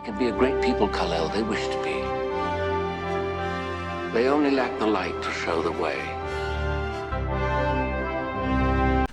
can be a great people, Kal-El. They wish to be. They only lack the light to show the way.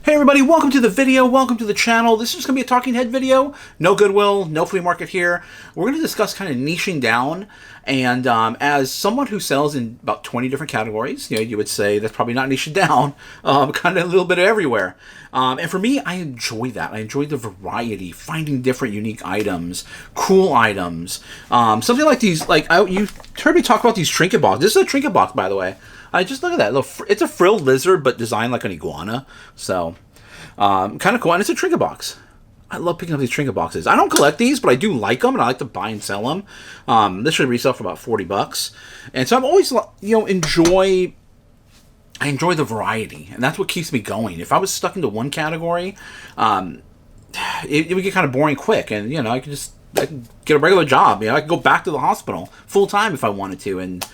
Hey everybody, welcome to the video, welcome to the channel. This is just going to be a talking head video. No Goodwill, no flea market here. We're going to discuss kind of niching down, and as someone who sells in about 20 different categories, you would say that's probably not niching down, kind of a little bit everywhere. And for me, I enjoy that. I enjoy the variety, finding different unique items, cool items. Something like these, you heard me talk about these trinket boxes. This is a trinket box, by the way. Just look at that. It's a frilled lizard, but designed like an iguana. So, kind of cool. And it's a trinket box. I love picking up these trinket boxes. I don't collect these, but I do like them, and I like to buy and sell them. This should resell for about $40. And so I'm always, I enjoy the variety, and that's what keeps me going. If I was stuck into one category, it would get kind of boring quick, and, I could get a regular job. I could go back to the hospital full-time if I wanted to, and,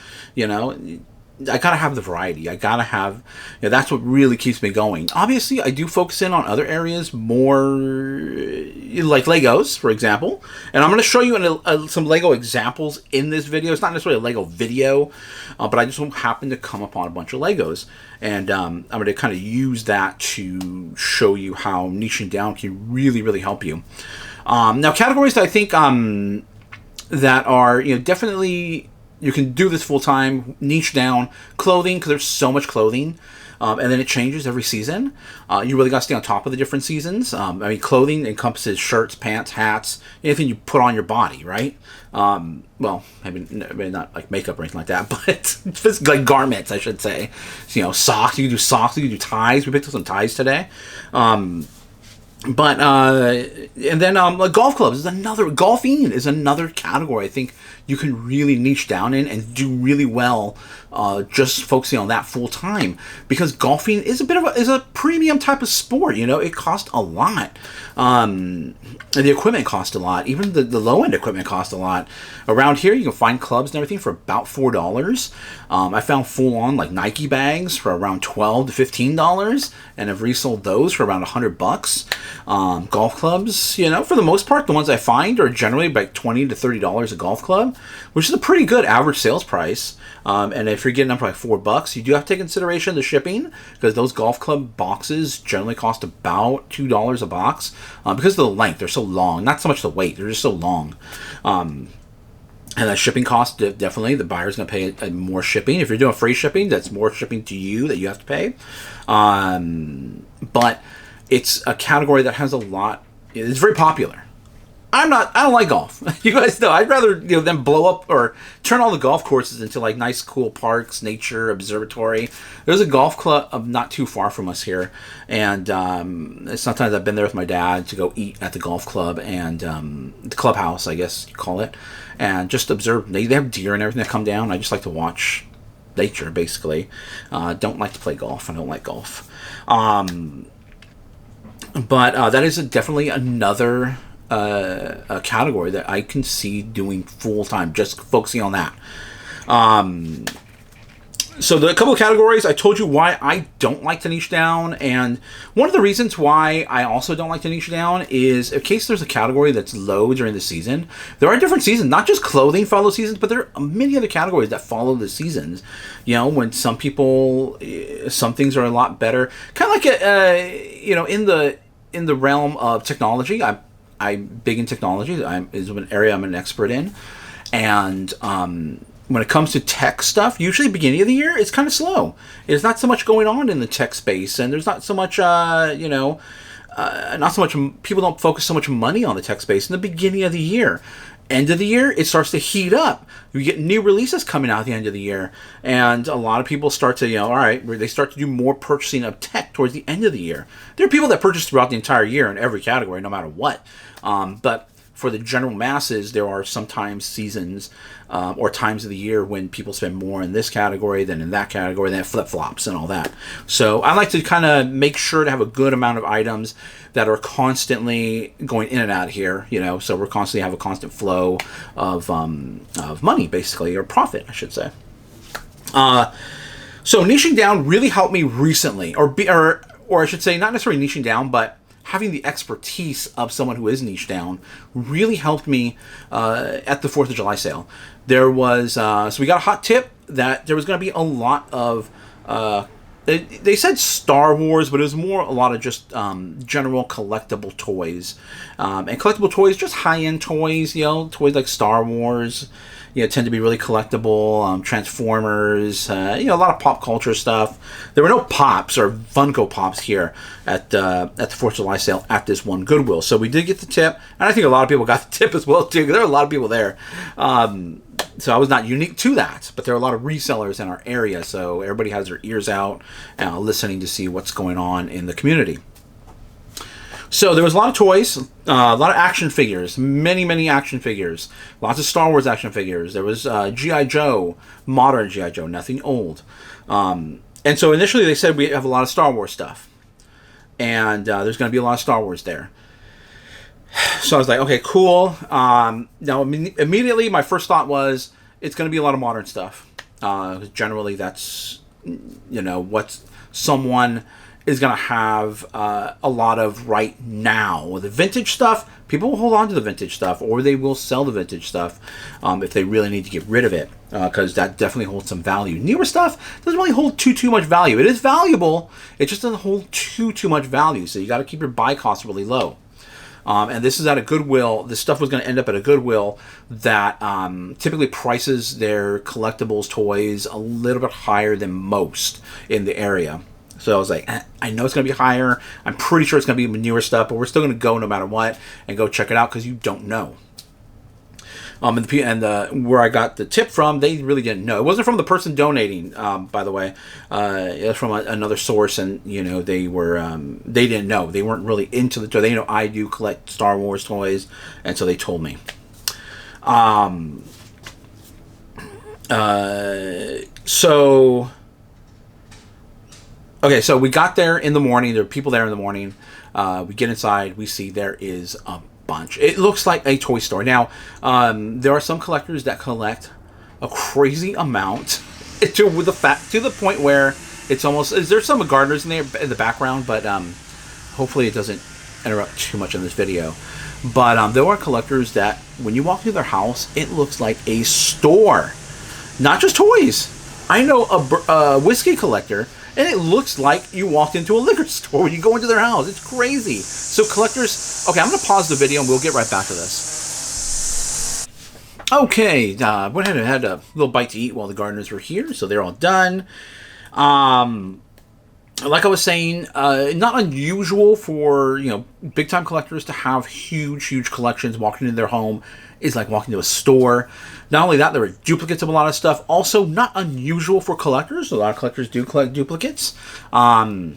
I gotta have the variety. I gotta have, that's what really keeps me going. Obviously, I do focus in on other areas more, like Legos, for example. And I'm going to show you some Lego examples in this video. It's not necessarily a Lego video, but I just happen to come upon a bunch of Legos. And I'm going to kind of use that to show you how niching down can really, really help you. Now, categories that I think that are, definitely... You can do this full-time, niche down, clothing, because there's so much clothing, and then it changes every season. You really got to stay on top of the different seasons. Clothing encompasses shirts, pants, hats, anything you put on your body, right? Well, maybe not like makeup or anything like that, but it's like garments, I should say. So, socks, you can do socks, you can do ties. We picked up some ties today. And then golf clubs golfing is another category I think you can really niche down in and do really well, just focusing on that full time, because golfing is a premium type of sport. It costs a lot. And the equipment costs a lot. Even the low end equipment costs a lot. Around here, you can find clubs and everything for about $4. I found full on Nike bags for around $12 to $15, and have resold those for around $100. Golf clubs, for the most part, the ones I find are generally about $20 to $30 a golf club, which is a pretty good average sales price. And if you're getting them for $4, you do have to take consideration the shipping, because those golf club boxes generally cost about $2 a box, because of the length. They're so long. Not so much the weight. They're just so long. And that shipping cost, definitely, the buyer's going to pay more shipping. If you're doing free shipping, that's more shipping to you that you have to pay. But it's a category that has a lot. It's very popular. I don't like golf. You guys know. I'd rather them blow up or turn all the golf courses into nice, cool parks, nature, observatory. There's a golf club not too far from us here, and sometimes I've been there with my dad to go eat at the golf club and the clubhouse, I guess you call it, and just observe. They have deer and everything that come down. I just like to watch nature, basically. Don't like to play golf. I don't like golf. But that is definitely another a category that I can see doing full time, just focusing on that. So a couple of categories, I told you why I don't like to niche down, and one of the reasons why I also don't like to niche down is in case there's a category that's low during the season. There are different seasons, not just clothing follow seasons, but there are many other categories that follow the seasons. When some things are a lot better, kind of like in the realm of technology. I'm big in technology. Is an area I'm an expert in, and when it comes to tech stuff, usually beginning of the year, it's kind of slow. There's not so much going on in the tech space, and there's not so much, people don't focus so much money on the tech space in the beginning of the year. End of the year, it starts to heat up. You get new releases coming out at the end of the year, and a lot of people start to, they start to do more purchasing of tech towards the end of the year. There are people that purchase throughout the entire year in every category, no matter what. But for the general masses, there are sometimes seasons or times of the year when people spend more in this category than in that category, then it flip-flops and all that. So I like to kind of make sure to have a good amount of items that are constantly going in and out here, so we're constantly have a constant flow of money, basically, or profit, I should say. So niching down really helped me recently, or I should say not necessarily niching down, but having the expertise of someone who is niche down really helped me at the 4th of July sale. There was, so we got a hot tip that there was going to be a lot of, they said Star Wars, but it was more a lot of just general collectible toys. And collectible toys, just high-end toys, toys like Star Wars, tend to be really collectible. Transformers, a lot of pop culture stuff. There were no Pops or Funko Pops here at the 4th of July sale at this one Goodwill. So we did get the tip, and I think a lot of people got the tip as well, too, because there were a lot of people there. So I was not unique to that, but there are a lot of resellers in our area, so everybody has their ears out, listening to see what's going on in the community. So there was a lot of toys, a lot of action figures, many action figures, lots of Star Wars action figures. There was G.I. Joe, modern G.I. Joe, nothing old. And so initially they said we have a lot of Star Wars stuff, and there's going to be a lot of Star Wars there. So I was like, okay, cool. Now, immediately my first thought was it's going to be a lot of modern stuff. Generally, that's, what someone is going to have a lot of right now. The vintage stuff, people will hold on to the vintage stuff, or they will sell the vintage stuff if they really need to get rid of it, because that definitely holds some value. Newer stuff doesn't really hold too much value. It is valuable. It just doesn't hold too much value, so you got to keep your buy costs really low. And this is at a Goodwill. This stuff was going to end up at a Goodwill that typically prices their collectibles toys a little bit higher than most in the area. So I was like, I know it's going to be higher. I'm pretty sure it's going to be newer stuff, but we're still going to go no matter what and go check it out because you don't know. And where I got the tip from, they really didn't know. It wasn't from the person donating, by the way. It was from another source, and they were they didn't know. They weren't really into the toy. They know I do collect Star Wars toys, and so they told me. So we got there in the morning. There were people there in the morning. We get inside. We see there is a bunch. It looks like a toy store. Now, there are some collectors that collect a crazy amount to the point where it's almost. There's some gardeners in there in the background, but hopefully it doesn't interrupt too much in this video. But there are collectors that when you walk through their house, it looks like a store, not just toys. I know a whiskey collector. And it looks like you walked into a liquor store when you go into their house. It's crazy. So collectors... Okay, I'm going to pause the video and we'll get right back to this. Okay, went ahead and had a little bite to eat while the gardeners were here. So they're all done. Like I was saying, not unusual for, big-time collectors to have huge collections. Walking into their home is like walking to a store. Not only that, there are duplicates of a lot of stuff. Also, not unusual for collectors. A lot of collectors do collect duplicates. But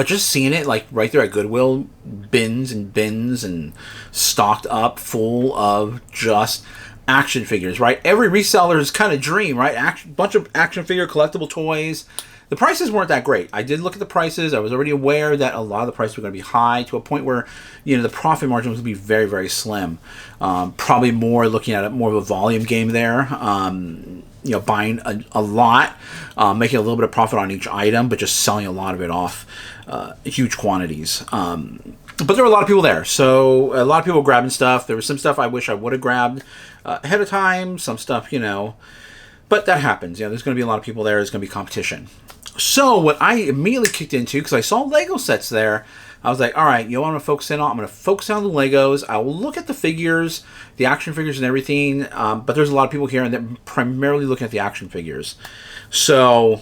just seeing it, like, right there at Goodwill, bins and stocked up full of just action figures, right? Every reseller's kind of dream, right? Bunch of action figure collectible toys. The prices weren't that great. I did look at the prices. I was already aware that a lot of the prices were going to be high to a point where, the profit margin was going to be very, very slim. Probably more looking at it more of a volume game there. Buying a lot, making a little bit of profit on each item, but just selling a lot of it off huge quantities. But there were a lot of people there. So a lot of people grabbing stuff. There was some stuff I wish I would have grabbed ahead of time. Some stuff, but that happens. There's going to be a lot of people there. There's going to be competition. So what I immediately kicked into, because I saw Lego sets there, I was like, all right, what I'm going to focus in on? I'm going to focus on the Legos. I will look at the figures, the action figures and everything, but there's a lot of people here and they're primarily looking at the action figures. So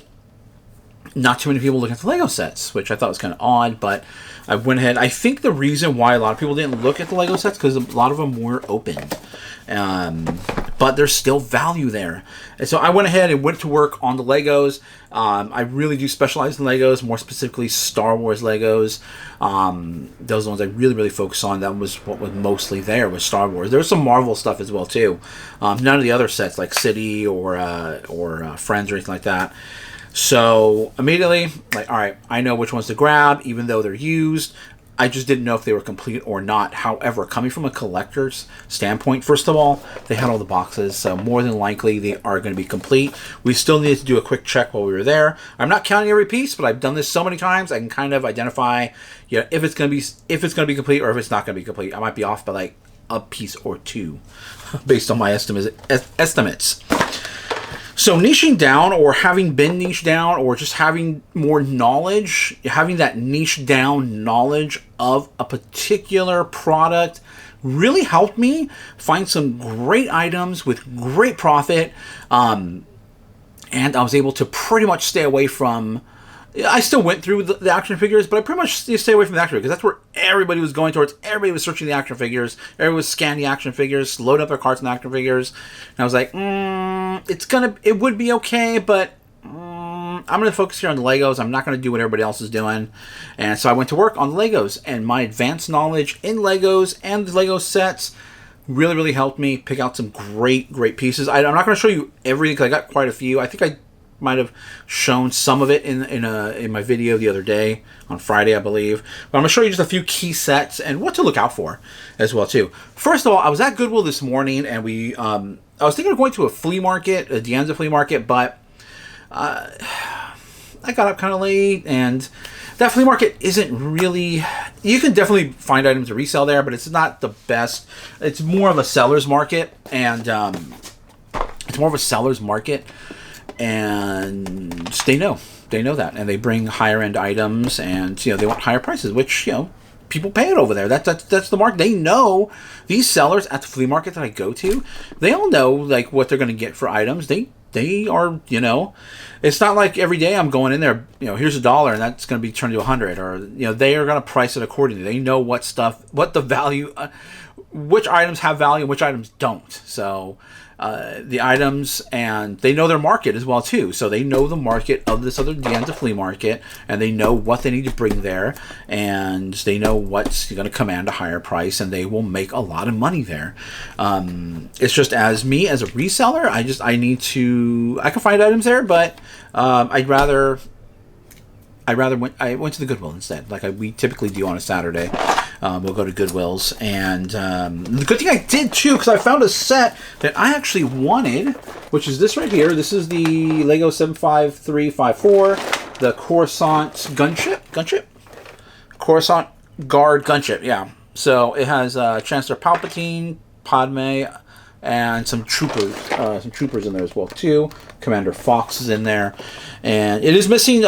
not too many people looking at the Lego sets, which I thought was kind of odd, but I went ahead. I think the reason why a lot of people didn't look at the Lego sets because a lot of them were opened. But there's still value there. And so I went ahead and went to work on the Legos. I really do specialize in Legos, more specifically Star Wars Legos. Those are the ones I really focus on. That was what was mostly there, was Star Wars. There was some Marvel stuff as well, too. None of the other sets, like City or Friends or anything like that. So immediately, like, all right, I know which ones to grab, even though they're used. I just didn't know if they were complete or not. However, coming from a collector's standpoint, first of all, they had all the boxes, so more than likely they are going to be complete. We still needed to do a quick check while we were there. I'm not counting every piece, but I've done this so many times, I can kind of identify, if it's going to be complete or if it's not going to be complete. I might be off by like a piece or two, based on my estimates. So niching down, or having been niched down, or just having more knowledge, having that niche down knowledge of a particular product really helped me find some great items with great profit. And I was able to pretty much stay away from... I still went through the action figures, but I pretty much stay away from the action figures, because that's where everybody was going towards. Everybody was searching the action figures. Everybody was scanning the action figures, load up their carts in the action figures. And I was like, it would be okay, but I'm going to focus here on the Legos. I'm not going to do what everybody else is doing. And so I went to work on the Legos, and my advanced knowledge in Legos and the Lego sets really, really helped me pick out some great, great pieces. I'm not going to show you everything, because I got quite a few. I think I might have shown some of it in my video the other day on Friday, I believe. But I'm going to show you just a few key sets and what to look out for as well too. First of all, I was at Goodwill this morning, and I was thinking of going to a flea market, a Dianza flea market, but I got up kind of late, and that flea market isn't really... You can definitely find items to resell there, but it's not the best. It's more of a seller's market, and and they know that, and they bring higher end items, and they want higher prices, which people pay it over there. That's the market. They know, these sellers at the flea market that I go to, they all know like what they're going to get for items. They are, it's not like every day I'm going in there, here's $1 and that's going to be turned to 100, or they are going to price it accordingly. They know what the value, which items have value and which items don't. So the items, and they know their market as well too. So they know the market of this other Dianza flea market, and they know what they need to bring there, and they know what's going to command a higher price, and they will make a lot of money there. It's just, as me as a reseller, I can find items there, but I went to the Goodwill instead, like we typically do on a Saturday. We'll go to Goodwill's, and the good thing I did too, because I found a set that I actually wanted, which is this right here. This is the Lego 75354, the Coruscant gunship, Coruscant Guard gunship. Yeah, so it has Chancellor Palpatine, Padme, and some troopers in there as well too. Commander Fox is in there, and it is missing. It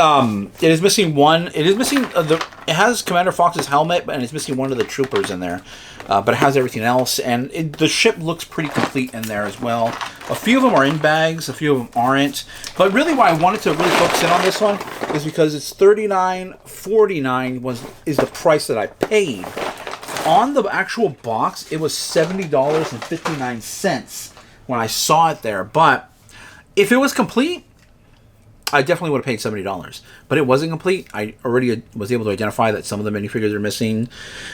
has Commander Fox's helmet, and it's missing one of the troopers in there. But it has everything else, and the ship looks pretty complete in there as well. A few of them are in bags, a few of them aren't. But really, why I wanted to really focus in on this one is because it's $39.49 is the price that I paid. On the actual box, it was $70.59 when I saw it there. But if it was complete, I definitely would have paid $70. But it wasn't complete. I already was able to identify that some of the minifigures are missing.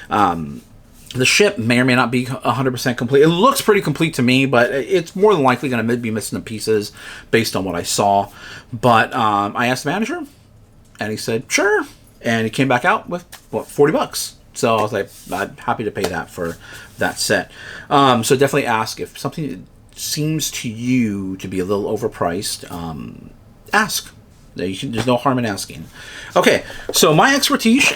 The ship may or may not be 100% complete. It looks pretty complete to me, but it's more than likely going to be missing the pieces based on what I saw. But I asked the manager, and he said, sure. And he came back out with, $40. So I was like, I'm happy to pay that for that set. So definitely ask if something seems to you to be a little overpriced. Ask. There's no harm in asking. Okay, so my expertise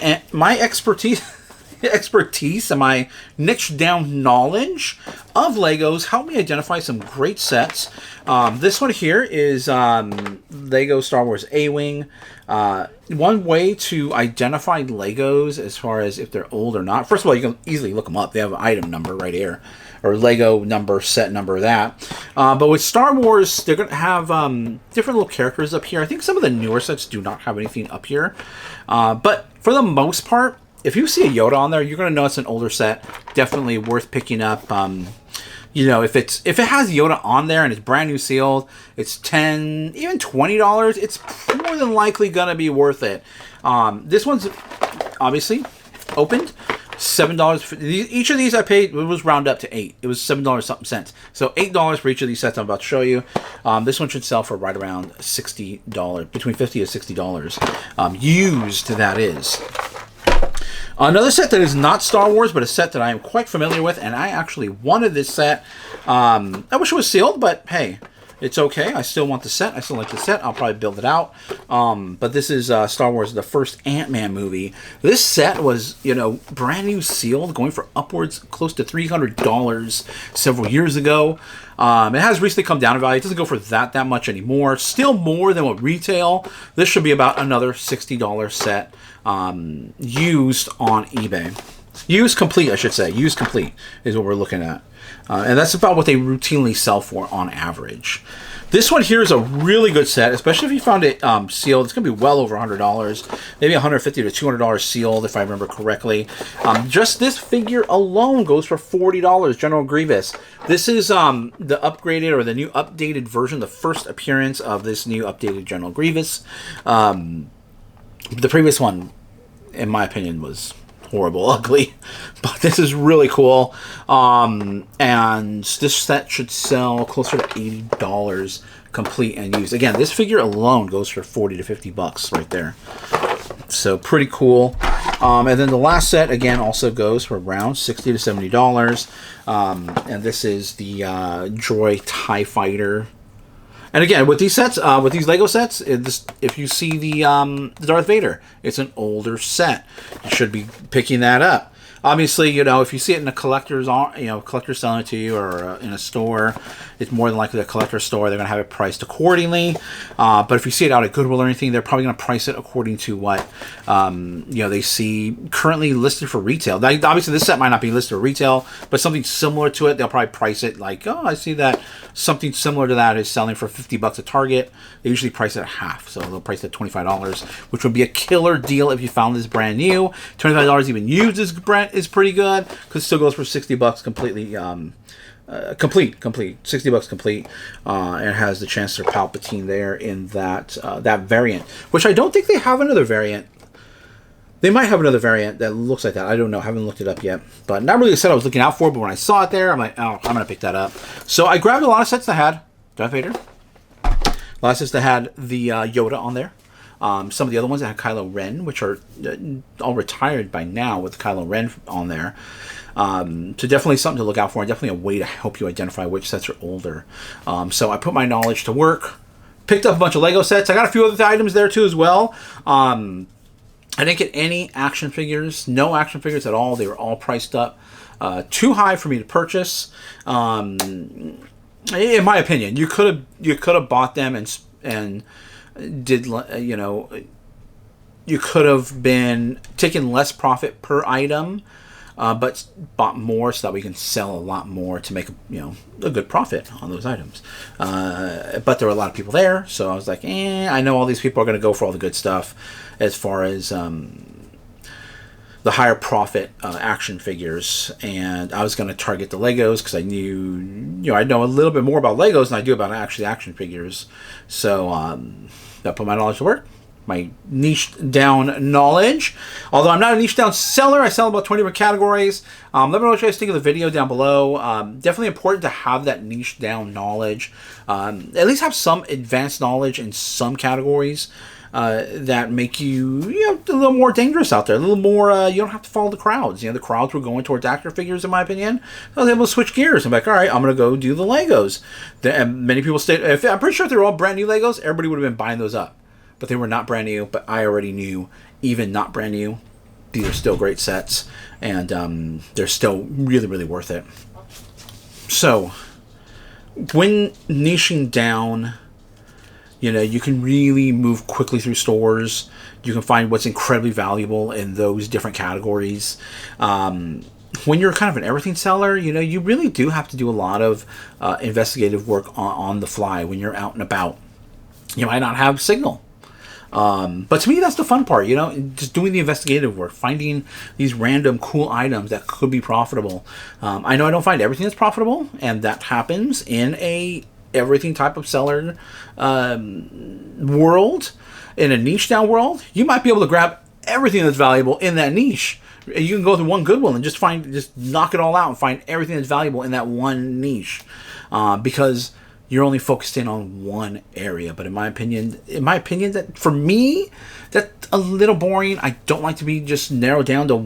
and my niche down knowledge of Legos helped me identify some great sets. This one here is Lego Star Wars A-Wing. One way to identify Legos as far as if they're old or not, first of all, you can easily look them up. They have an item number right here, or Lego number, set number, that. But with Star Wars, they're going to have different little characters up here. I think some of the newer sets do not have anything up here. But for the most part, if you see a Yoda on there, you're going to know it's an older set. Definitely worth picking up. If it has Yoda on there and it's brand new sealed, it's $10, even $20. It's more than likely going to be worth it. This one's obviously opened. $7. Each of these I paid, it was round up to $8. It was $7 something cents. So $8 for each of these sets I'm about to show you. This one should sell for right around $60, between $50 to $60. Used, that is. Another set that is not Star Wars, but a set that I am quite familiar with, and I actually wanted this set. I wish it was sealed, but hey, it's okay. I still want the set. I still like the set. I'll probably build it out. But this is Star Wars, the first Ant-Man movie. This set was, brand new sealed, going for upwards close to $300 several years ago. It has recently come down in value. It doesn't go for that much anymore. Still more than what retail. This should be about another $60 set used on eBay. Used complete, I should say. Used complete is what we're looking at. And that's about what they routinely sell for on average. This one here is a really good set, especially if you found it sealed. It's going to be well over $100, maybe $150 to $200 sealed, if I remember correctly. Just this figure alone goes for $40, General Grievous. This is the upgraded or the new updated version, the first appearance of this new updated General Grievous. The previous one, in my opinion, was horrible, ugly, but this is really cool. And this set should sell closer to $80 complete and used. Again, this figure alone goes for $40 to $50 right there. So pretty cool. And then the last set again also goes for around $60 to $70. And this is the Droid TIE Fighter. And again, with these sets, with these Lego sets, if you see the Darth Vader, it's an older set. You should be picking that up. Obviously, if you see it in a collector's, collector selling it to you, or in a store, it's more than likely a collector store. They're going to have it priced accordingly. But if you see it out at Goodwill or anything, they're probably going to price it according to what they see currently listed for retail. Now, obviously, this set might not be listed for retail, but something similar to it, they'll probably price it like, oh, I see that something similar to that is selling for $50 at Target. They usually price it at half, so they'll price it at $25, which would be a killer deal if you found this brand new. $25 even used is pretty good, because it still goes for $60 completely complete $60 complete, and it has the Chancellor Palpatine there in that variant, which I don't think they have another variant. They might have another variant that looks like that. I don't know. I haven't looked it up yet. But not really a set I was looking out for, but when I saw it there, I'm like, oh, I'm going to pick that up. So I grabbed a lot of sets that had Darth Vader. A lot of sets that had the Yoda on there. Some of the other ones that had Kylo Ren, which are all retired by now with Kylo Ren on there. So definitely something to look out for, and definitely a way to help you identify which sets are older. So I put my knowledge to work. Picked up a bunch of Lego sets. I got a few other items there too as well. I didn't get any action figures, no action figures at all. They were all priced up too high for me to purchase. In my opinion, you could have bought them and did, you could have been taking less profit per item, but bought more so that we can sell a lot more to make a good profit on those items. But there were a lot of people there, so I was like, I know all these people are going to go for all the good stuff as far as the higher profit action figures, and I was going to target the Legos because I knew, I know a little bit more about Legos than I do about actually action figures. So I put my knowledge to work. My niche down knowledge. Although I'm not a niche down seller, I sell about 20 different categories. Let me know what you guys think of the video down below. Definitely important to have that niche down knowledge. At least have some advanced knowledge in some categories that make you, a little more dangerous out there. A little more, you don't have to follow the crowds. The crowds were going towards action figures, in my opinion. I was able to switch gears. I'm like, all right, I'm going to go do the Legos. And many people stayed. I'm pretty sure if they were all brand new Legos, everybody would have been buying those up. But they were not brand new, but I already knew, even not brand new, these are still great sets, and they're still really, really worth it. So, when niching down, you can really move quickly through stores. You can find what's incredibly valuable in those different categories. When you're kind of an everything seller, you really do have to do a lot of investigative work on the fly when you're out and about. You might not have signal. But to me, that's the fun part, just doing the investigative work, finding these random cool items that could be profitable. I know I don't find everything that's profitable, and that happens in a everything type of seller world. In a niche down world, you might be able to grab everything that's valuable in that niche. You can go to one Goodwill and just knock it all out and find everything that's valuable in that one niche, because you're only focused in on one area. But in my opinion, that for me, that's a little boring. I don't like to be just narrowed down to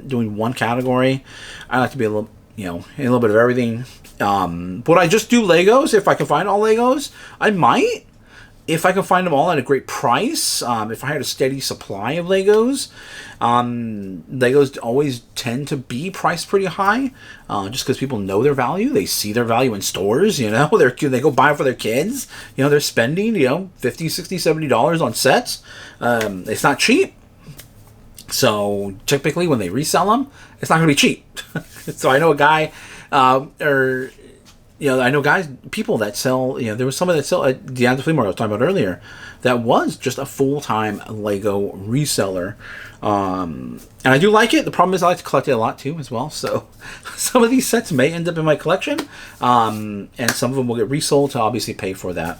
doing one category. I like to be a little, a little bit of everything. Would I just do Legos if I can find all Legos? I might. If I can find them all at a great price, if I had a steady supply of Legos, Legos always tend to be priced pretty high, just because people know their value. They see their value in stores, they go buy them for their kids. They're spending, $50, $60, $70 on sets. It's not cheap. So typically when they resell them, it's not going to be cheap. So I know a guy, I know people that sell, there was someone that sell at the flea market I was talking about earlier that was just a full-time Lego reseller. And I do like it. The problem is I like to collect it a lot too as well. So some of these sets may end up in my collection. And some of them will get resold to obviously pay for that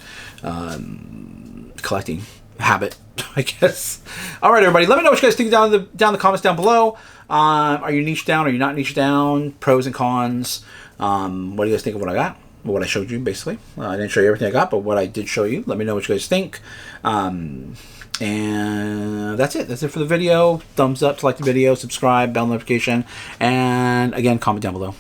collecting habit, I guess. All right, everybody. Let me know what you guys think down in the comments down below. Are you niche down? Are you not niche down? Pros and cons. What do you guys think of what I got? What I showed you, basically. I didn't show you everything I got, but what I did show you. Let me know what you guys think. And that's it. That's it for the video. Thumbs up to like the video, subscribe, bell notification, and again, comment down below.